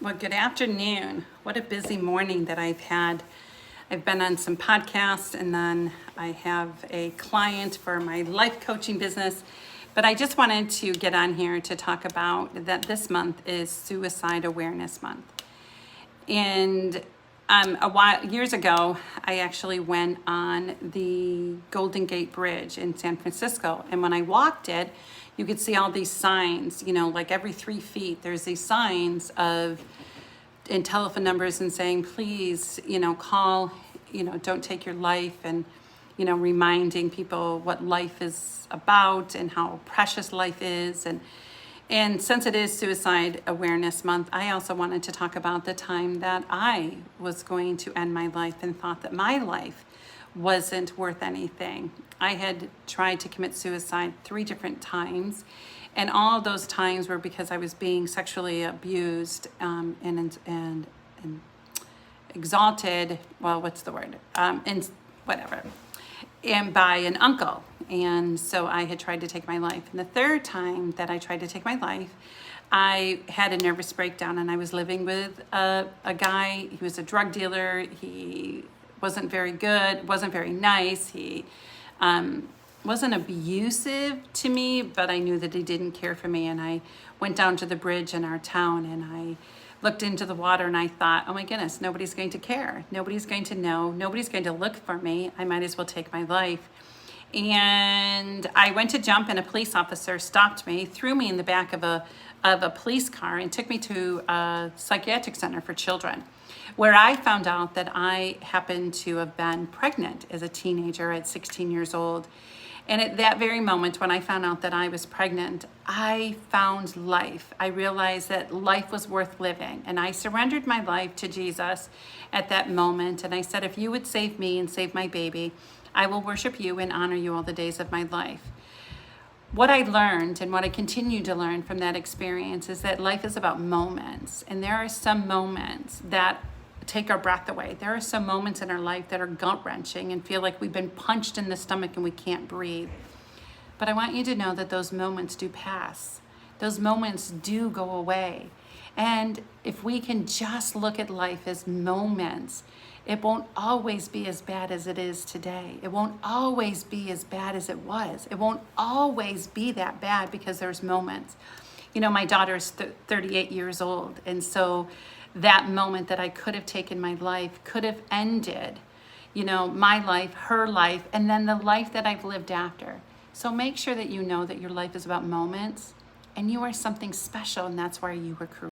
Well, good afternoon. What a busy morning that I've had. I've been on some podcasts and then I have a client for my life coaching business. But I just wanted to get on here to talk about that this month is Suicide Awareness Month. And years ago, I actually went on the Golden Gate Bridge in San Francisco. And when I walked it, you could see all these signs, like every 3 feet, there's these signs and telephone numbers and saying, please, call, don't take your life, and, reminding people what life is about and how precious life is. And since it is Suicide Awareness Month, I also wanted to talk about the time that I was going to end my life and thought that my life wasn't worth anything. I had tried to commit suicide 3 different times, and all of those times were because I was being sexually abused and exalted. Well, what's the word? And whatever. And by an uncle. And so I had tried to take my life. And the 3rd time that I tried to take my life, I had a nervous breakdown, and I was living with a guy. He was a drug dealer. He wasn't very good, wasn't very nice. He wasn't abusive to me, but I knew that he didn't care for me. And I went down to the bridge in our town and I looked into the water and I thought, oh my goodness, nobody's going to care. Nobody's going to know. Nobody's going to look for me. I might as well take my life. And I went to jump, and a police officer stopped me, threw me in the back of a police car, and took me to a psychiatric center for children, where I found out that I happened to have been pregnant as a teenager at 16 years old. And at that very moment, when I found out that I was pregnant, I found life. I realized that life was worth living. And I surrendered my life to Jesus at that moment. And I said, if you would save me and save my baby, I will worship you and honor you all the days of my life. What I learned and what I continue to learn from that experience is that life is about moments. And there are some moments that take our breath away. There are some moments in our life that are gut-wrenching and feel like we've been punched in the stomach and we can't breathe. But I want you to know that those moments do pass. Those moments do go away. And if we can just look at life as moments, it won't always be as bad as it is today. It won't always be as bad as it was. It won't always be that bad because there's moments. My daughter is 38 years old, and so that moment that I could have taken my life could have ended, my life, her life, and then the life that I've lived after. So make sure that you know that your life is about moments, and you are something special, and that's why you were created.